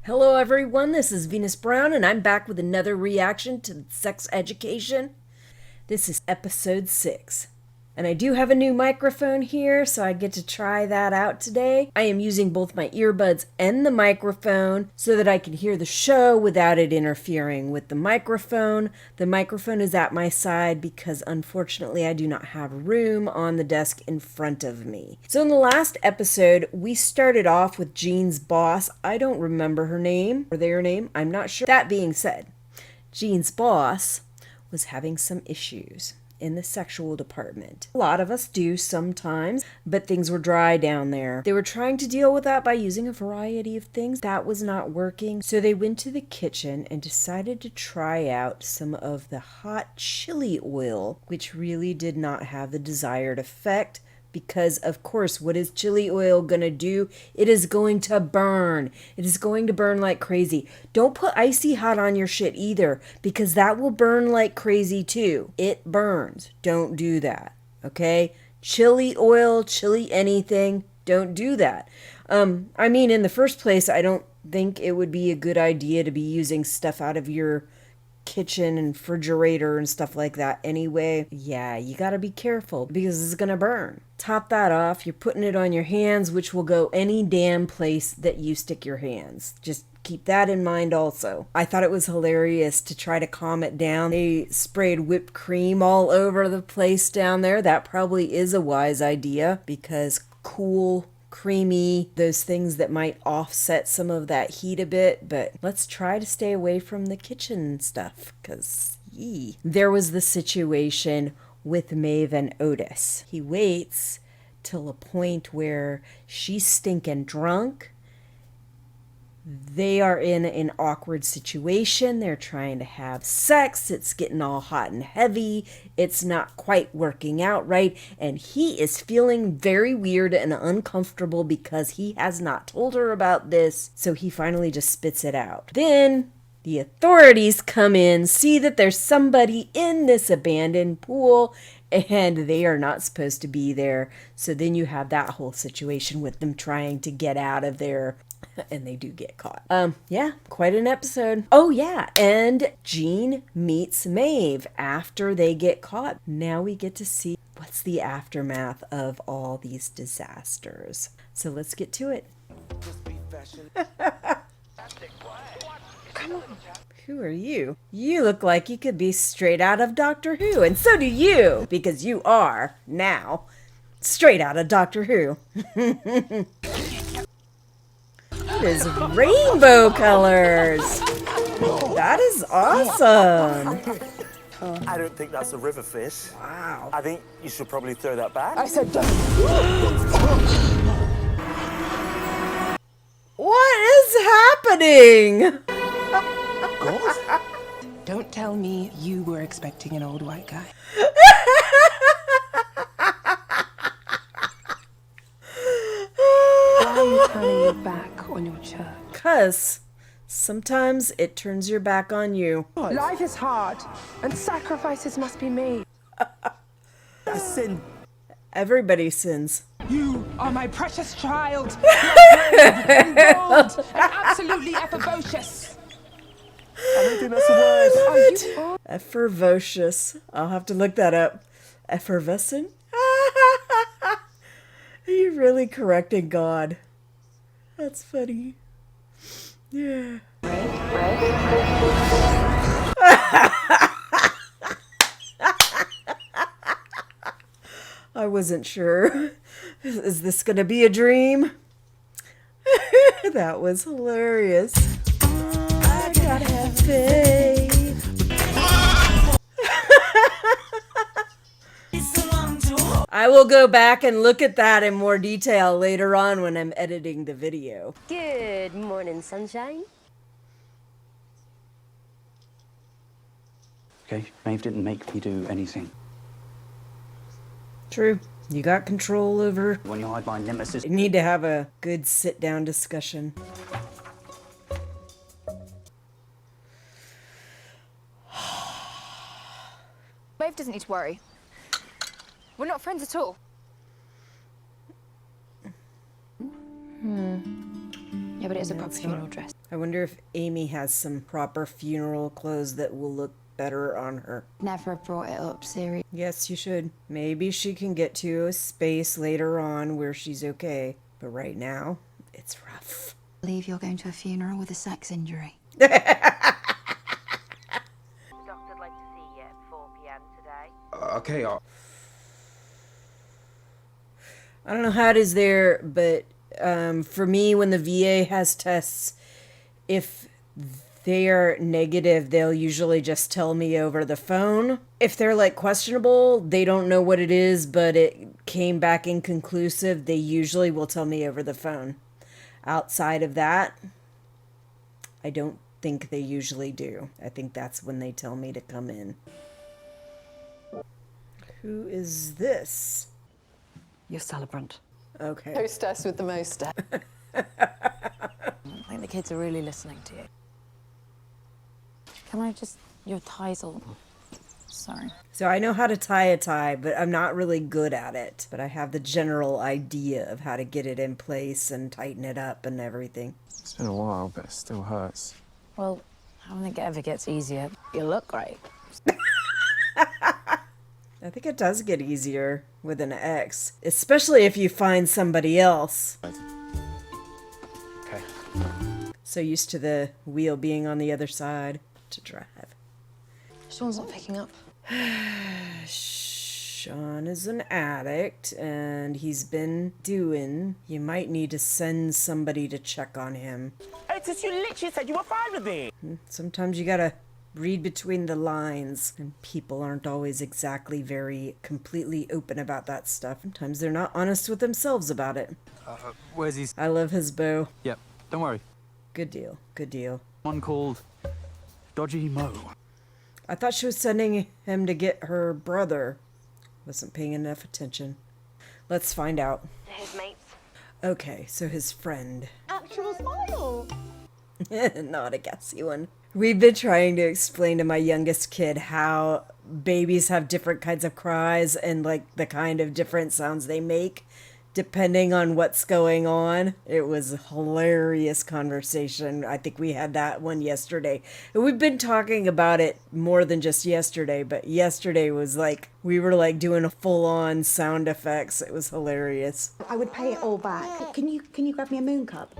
Hello everyone, this is Venus Brown and I'm back with another reaction to sex education. This is episode 6. And I do have a new microphone here, so I get to try that out today. I am using both my earbuds and the microphone so that I can hear the show without it interfering with the microphone. The microphone is at my side because unfortunately I do not have room on the desk in front of me. So in the last episode, we started off with Jean's boss. I don't remember her name or their name. I'm not sure. That being said, Jean's boss was having some issues in the sexual department. A lot of us do sometimes, but things were dry down there. They were trying to deal with that by using a variety of things. That was not working. So they went to the kitchen and decided to try out some of the hot chili oil, which really did not have the desired effect. Because, of course, what is chili oil going to do? It is going to burn. It is going to burn like crazy. Don't put icy hot on your shit either, because that will burn like crazy too. It burns. Don't do that, okay? Chili oil, chili anything, don't do that. I mean, in the first place, I don't think it would be a good idea to be using stuff out of your kitchen and refrigerator and stuff like that anyway. Yeah, you gotta be careful because it's gonna burn. Top that off, you're putting it on your hands, which will go any damn place that you stick your hands. Just keep that in mind also. I thought it was hilarious to try to calm it down. They sprayed whipped cream all over the place down there. That probably is a wise idea because cool, creamy, those things that might offset some of that heat a bit, but let's try to stay away from the kitchen stuff because there was the situation with Maeve and Otis. He waits till a point where she's stinking drunk. They are in an awkward situation. They're trying to have sex. It's getting all hot and heavy. It's not quite working out right. And he is feeling very weird and uncomfortable because he has not told her about this. So he finally just spits it out. Then the authorities come in, see that there's somebody in this abandoned pool, and they are not supposed to be there. So then you have that whole situation with them trying to get out of there. And they do get caught. Yeah, quite an episode. Oh yeah, and Jean meets Maeve after they get caught. Now we get to see what's the aftermath of all these disasters. So let's get to it. Come on. Who are you? You look like you could be straight out of Doctor Who, and so do you, because you are, now, straight out of Doctor Who. It is rainbow colors. That is awesome. I don't think that's a river fish. Wow. I think you should probably throw that back. I said don't. What is happening? God? Don't tell me you were expecting an old white guy. Why are you turning your back on your church? 'Cause sometimes it turns your back on you. Life is hard, and sacrifices must be made. That's sin. Everybody sins. You are my precious child. You're brave and bold and absolutely effervocious. I don't think that's a word. Are you? Effervocious. I'll have to look that up. Effervescent? Are you really correcting God? That's funny. Yeah. I wasn't sure. Is this gonna be a dream? That was hilarious. I gotta have faith. I will go back and look at that in more detail later on when I'm editing the video. Good morning, sunshine. Okay, Maeve didn't make me do anything. True. You got control over. When you hide my nemesis, You need to have a good sit-down discussion. Maeve doesn't need to worry. We're not friends at all. Yeah, but it is a proper funeral dress. I wonder if Amy has some proper funeral clothes that will look better on her. Never brought it up, Siri. Yes, you should. Maybe she can get to a space later on where she's okay. But right now, it's rough. I believe you're going to a funeral with a sex injury. Doctor'd like to see you at 4 p.m. today. Okay, I don't know how it is there, but for me, when the VA has tests, if they're negative, they'll usually just tell me over the phone. If they're like questionable, they don't know what it is, but it came back inconclusive, they usually will tell me over the phone. Outside of that, I don't think they usually do. I think that's when they tell me to come in. Who is this? Your celebrant. Okay. Hostess with the most. I think the kids are really listening to you. Can I just... Your tie's all... Sorry. So I know how to tie a tie, but I'm not really good at it. But I have the general idea of how to get it in place and tighten it up and everything. it's been a while, but it still hurts. Well, I don't think it ever gets easier. You look great. I think it does get easier with an ex, especially if you find somebody else. Okay. So used to the wheel being on the other side to drive. Sean's not picking up. Sean is an addict, and he's been doing. You might need to send somebody to check on him. Hey, Tis, you literally said you were fine with me. Sometimes you gotta read between the lines, and people aren't always exactly very completely open about that stuff. Sometimes they're not honest with themselves about it. Where's his... I love his bow. Yep, don't worry. Good deal, good deal. One called Dodgy Mo. I thought she was sending him to get her brother. Wasn't paying enough attention. Let's find out. His mates. Okay, so his friend. Actual smile. Not a gassy one. We've been trying to explain to my youngest kid how babies have different kinds of cries and like the kind of different sounds they make depending on what's going on. It was a hilarious conversation. I think we had that one yesterday. And we've been talking about it more than just yesterday, but yesterday was like, we were like doing a full-on sound effects. It was hilarious. I would pay it all back. Can you grab me a moon cup?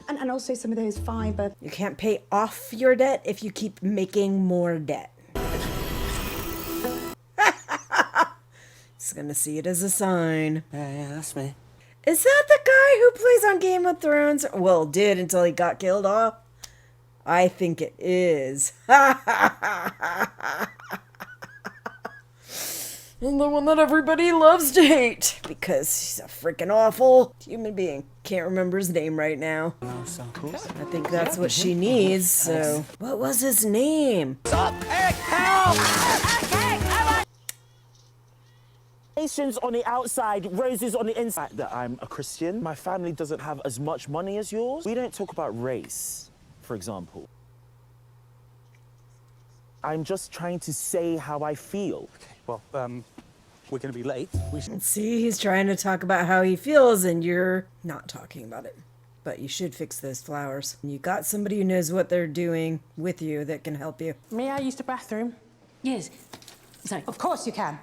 And also some of those fibre. You can't pay off your debt if you keep making more debt. He's gonna see it as a sign. Yeah, that's me. Is that the guy who plays on Game of Thrones? Well, did until he got killed off. I think it is. And the one that everybody loves to hate because he's a freaking awful human being. Can't remember his name right now. Oh, so cool. I think that's what she needs, so... What was his name? Nations on the outside, roses on the inside. That I'm a Christian. My family doesn't have as much money as yours. We don't talk about race, for example. I'm just trying to say how I feel. Well, we're going to be late. We should... See, he's trying to talk about how he feels, and you're not talking about it. But you should fix those flowers. You got somebody who knows what they're doing with you that can help you. May I use the bathroom? Yes. Sorry. Of course you can.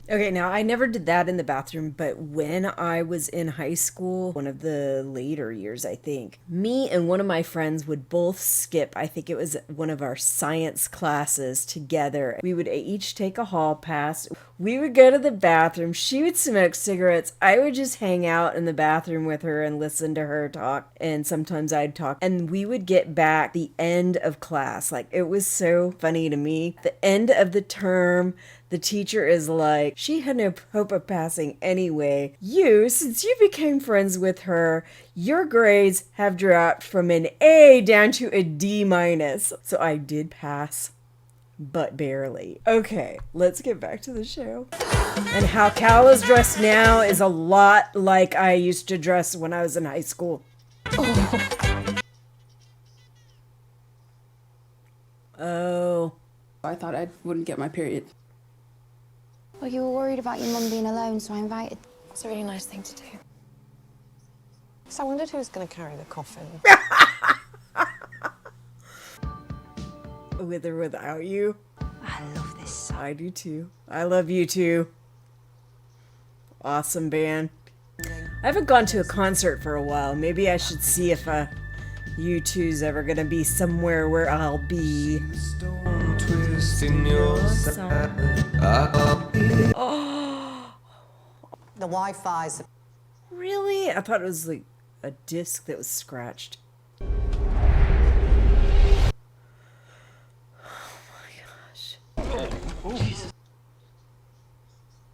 Okay, now I never did that in the bathroom, but when I was in high school, one of the later years, I think, me and one of my friends would both skip, I think it was one of our science classes together. We would each take a hall pass. We would go to the bathroom. She would smoke cigarettes. I would just hang out in the bathroom with her and listen to her talk. And sometimes I'd talk. And we would get back the end of class. Like, it was so funny to me. The end of the term, the teacher is like, she had no hope of passing anyway. You, since you became friends with her, your grades have dropped from an A down to a D minus. So I did pass, but barely. Okay, let's get back to the show. And how Cal is dressed now is a lot like I used to dress when I was in high school. Oh. I thought I wouldn't get my period. Well, you were worried about your mum being alone, so I invited. It's a really nice thing to do. So I wondered who was going to carry the coffin. With or without you. I love this song. I do too. I love you too. Awesome band. I haven't gone to a concert for a while. Maybe I should see if U2's ever gonna be somewhere where I'll be. Oh, The Wi-Fi's... really? I thought it was like a disc that was scratched. Oh my gosh. Jesus.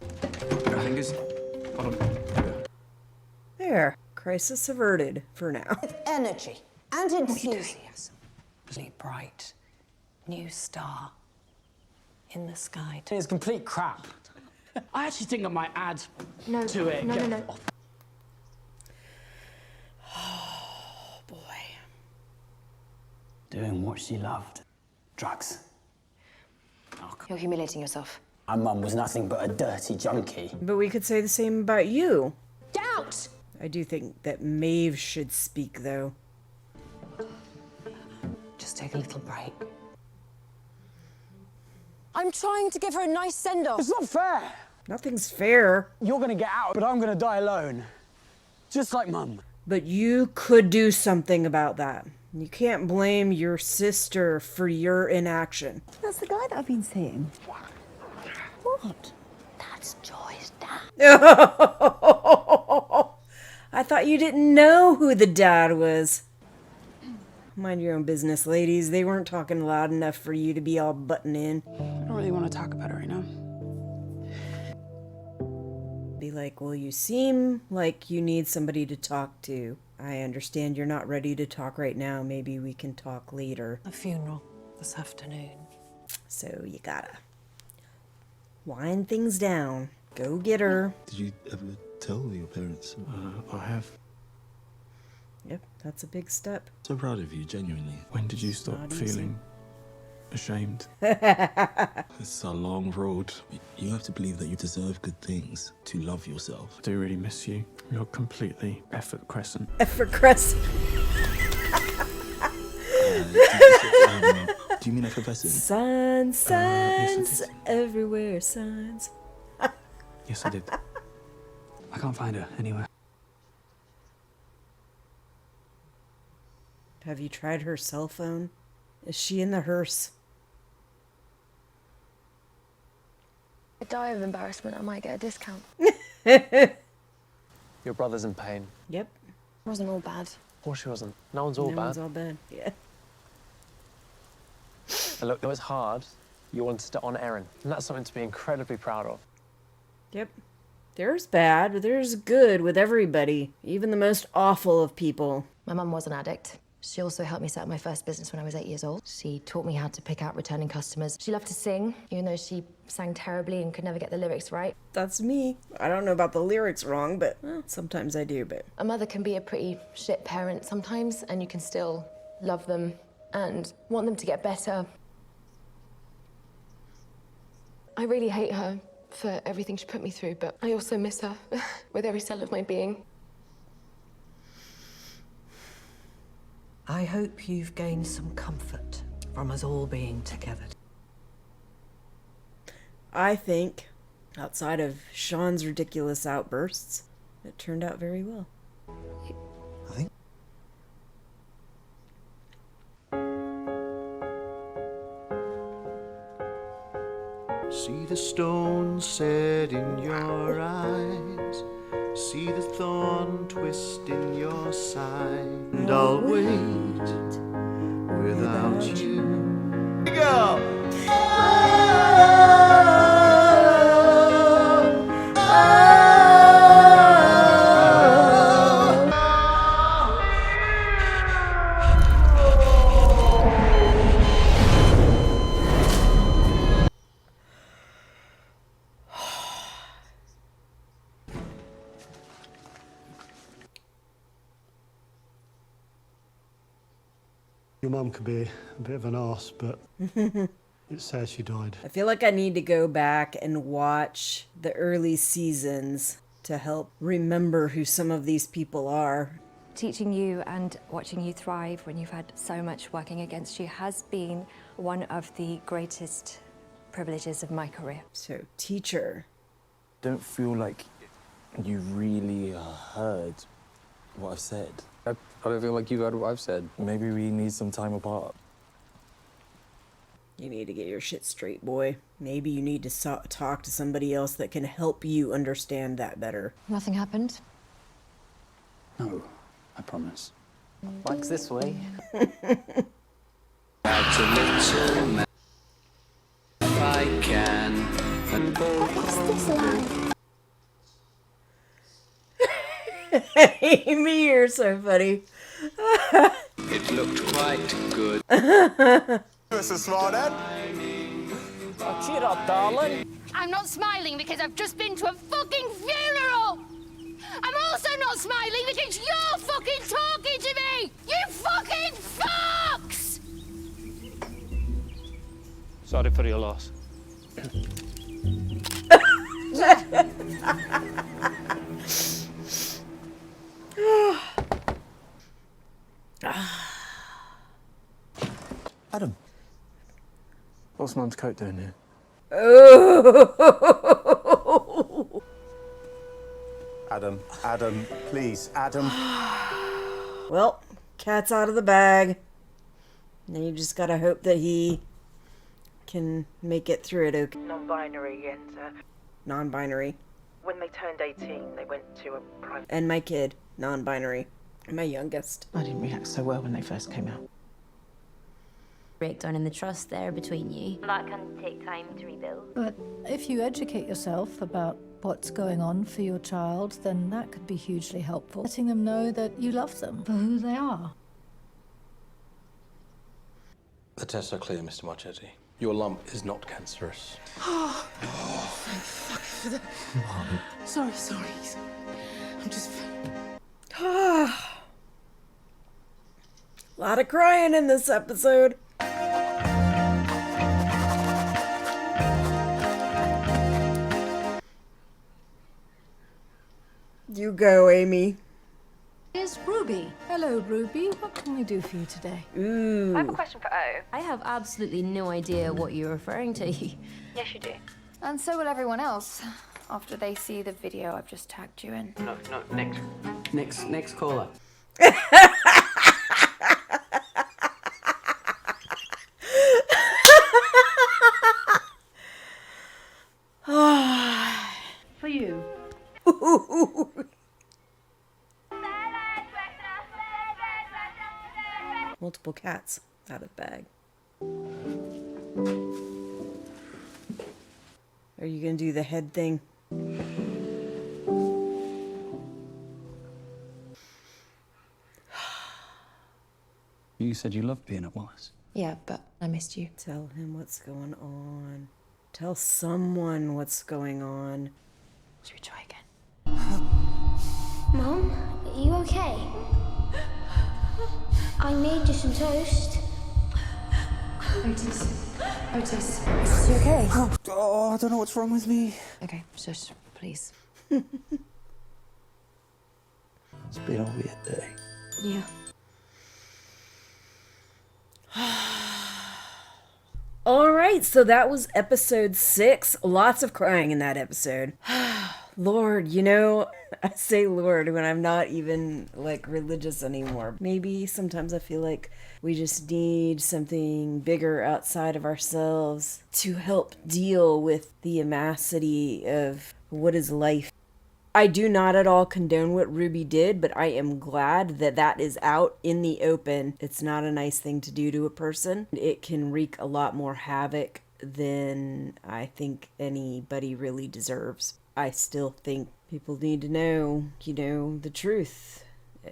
I think it's bottom. There. Crisis averted for now. With energy and enthusiasm. Really bright new star in the sky. It's complete crap. I actually think I might add to it. No. Oh boy. Doing what she loved. Drugs. You're humiliating yourself. My mum was nothing but a dirty junkie. But we could say the same about you. Doubt! I do think that Maeve should speak, though. Just take a little break. I'm trying to give her a nice send-off. It's not fair. Nothing's fair. You're gonna get out, but I'm gonna die alone. Just like Mum. But you could do something about that. You can't blame your sister for your inaction. That's the guy that I've been seeing. What? That's Joy's dad. I thought you didn't know who the dad was. Mind your own business, ladies. They weren't talking loud enough for you to be all button in. I don't really want to talk about it right now. Be like, well, you seem like you need somebody to talk to. I understand you're not ready to talk right now. Maybe we can talk later. A funeral this afternoon. So you gotta wind things down. Go get her. Did you ever tell your parents? I have. Yep, that's a big step. So proud of you, genuinely. When did you stop Not feeling ashamed? It's a long road. You have to believe that you deserve good things, to love yourself. I do really miss you. You're completely effort crescent. Effort crescent. Do you mean effervescent? Signs, yes, signs, everywhere, signs. Yes, I did. I can't find her anywhere. Have you tried her cell phone? Is she in the hearse? I die of embarrassment, I might get a discount. Your brother's in pain. Yep. It wasn't all bad. Of course she wasn't. No one's all No bad. one's all bad. Yeah. And look, though it's hard, you wanted to honour Erin. And that's something to be incredibly proud of. Yep. There's bad, but there's good with everybody, even the most awful of people. My mum was an addict. She also helped me set up my first business when I was 8 years old. She taught me how to pick out returning customers. She loved to sing, even though she sang terribly and could never get the lyrics right. That's me. I don't know about the lyrics wrong, but well, sometimes I do, but... A mother can be a pretty shit parent sometimes, and you can still love them and want them to get better. I really hate her for everything she put me through, but I also miss her with every cell of my being. I hope you've gained some comfort from us all being together. I think, outside of Sean's ridiculous outbursts, it turned out very well. I think. See the stone set in your eyes, see the thorn twist in your side, and I'll wait without you. Here we go! Your mum could be a bit of an arse, but it says she died. I feel like I need to go back and watch the early seasons to help remember who some of these people are. Teaching you and watching you thrive when you've had so much working against you has been one of the greatest privileges of my career. So, teacher. Don't feel like you really heard what I've said. I don't feel like you've heard what I've said. Maybe we need some time apart. You need to get your shit straight, boy. Maybe you need to talk to somebody else that can help you understand that better. Nothing happened? No, I promise. Mike's this way. I can. Ammie, you're so funny. It looked quite good. Mr. Smarthead. Oh, cheer up, darling. I'm not smiling because I've just been to a fucking funeral! I'm also not smiling because you're fucking talking to me! You fucking fucks! Sorry for your loss. Adam. What's Mum's coat doing here? Oh! Adam, please, Adam. Well, cat's out of the bag. Now you just gotta hope that he can make it through it okay. Non-binary and Non-binary. when they turned 18 they went to a private... And my kid, non-binary. My youngest. I didn't react so well when they first came out. Breakdown in the trust there between you. That can take time to rebuild. But if you educate yourself about what's going on for your child, then that could be hugely helpful. Letting them know that you love them for who they are. The tests are clear, Mr. Marchetti. Your lump is not cancerous. Sorry. I'm just... A lot of crying in this episode. You go, Ammie. Here's Ruby. Hello, Ruby. What can we do for you today? Ooh. I have a question for O. I have absolutely no idea what you're referring to. Yes, you do. And so will everyone else, after they see the video I've just tagged you in. No, next caller. For you. Multiple cats out of bag. Are you gonna do the head thing? You said you loved being at Wallace. Yeah, but I missed you. Tell him what's going on. Tell someone what's going on. Should we try again? Mom, are you okay? I made you some toast. Otis, is you okay? Oh, I don't know what's wrong with me. Okay, shush, please. It's been a weird day. Yeah. Alright, so that was episode 6. Lots of crying in that episode. Lord, you know, I say Lord when I'm not even, like, religious anymore. Maybe sometimes I feel like we just need something bigger outside of ourselves to help deal with the immensity of what is life. I do not at all condone what Ruby did, but I am glad that that is out in the open. It's not a nice thing to do to a person. It can wreak a lot more havoc than I think anybody really deserves. I still think people need to know, the truth.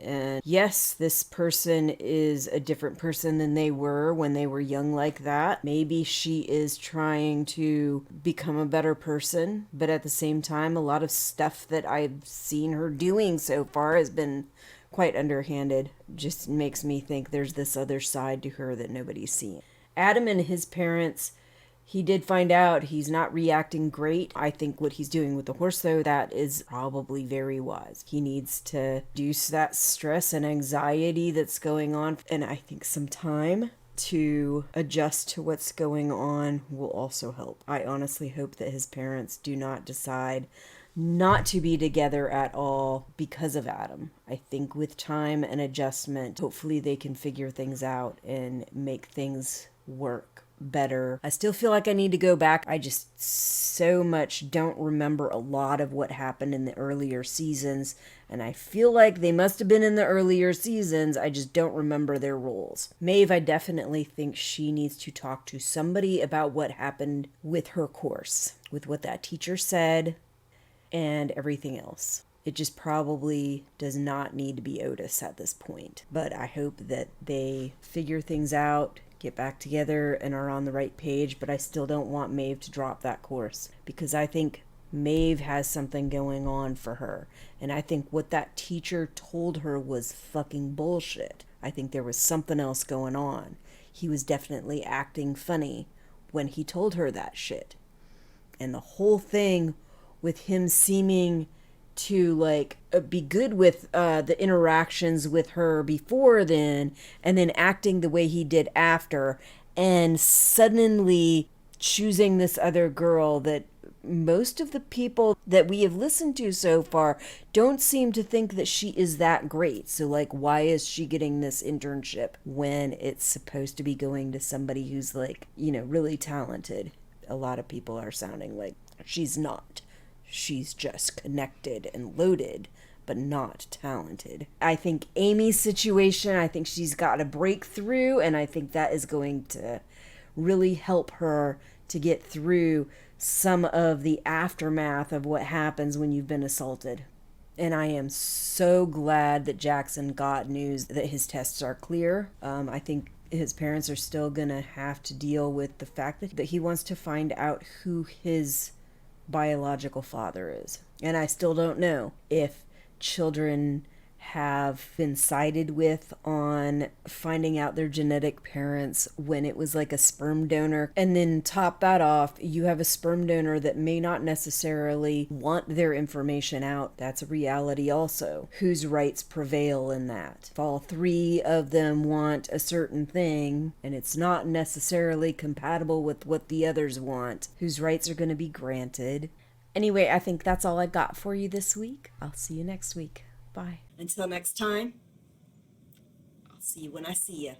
And yes, this person is a different person than they were when they were young like that. Maybe she is trying to become a better person, but at the same time, a lot of stuff that I've seen her doing so far has been quite underhanded. Just makes me think there's this other side to her that nobody's seen. Adam and his parents, he did find out he's not reacting great. I think what he's doing with the horse, though, that is probably very wise. He needs to reduce that stress and anxiety that's going on, and I think some time to adjust to what's going on will also help. I honestly hope that his parents do not decide not to be together at all because of Adam. I think with time and adjustment, hopefully they can figure things out and make things work better. I still feel like I need to go back. I just so much don't remember a lot of what happened in the earlier seasons, and I feel like they must have been in the earlier seasons. I just don't remember their roles. Maeve, I definitely think she needs to talk to somebody about what happened with her course, with what that teacher said and everything else. It just probably does not need to be Otis at this point. But I hope that they figure things out, get back together, and are on the right page. But I still don't want Maeve to drop that course, because I think Maeve has something going on for her. And I think what that teacher told her was fucking bullshit. I think there was something else going on. He was definitely acting funny when he told her that shit. And the whole thing with him seeming to be good with the interactions with her before then, and then acting the way he did after, and suddenly choosing this other girl that most of the people that we have listened to so far don't seem to think that she is that great. So why is she getting this internship when it's supposed to be going to somebody who's really talented? A lot of people are sounding like she's not. She's just connected and loaded, but not talented. I think Amy's situation, I think she's got a breakthrough, and I think that is going to really help her to get through some of the aftermath of what happens when you've been assaulted. And I am so glad that Jackson got news that his tests are clear. I think his parents are still going to have to deal with the fact that he wants to find out who his biological father is. And I still don't know if children have been sided with on finding out their genetic parents when it was a sperm donor. And then top that off, you have a sperm donor that may not necessarily want their information out. That's a reality also. Whose rights prevail in that? If all three of them want a certain thing and it's not necessarily compatible with what the others want, whose rights are going to be granted? Anyway, I think that's all I got for you this week. I'll see you next week. Bye. Until next time, I'll see you when I see you.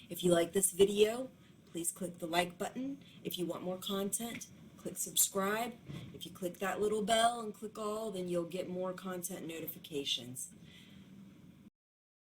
If you like this video, please click the like button. If you want more content, click subscribe. If you click that little bell and click all, then you'll get more content notifications.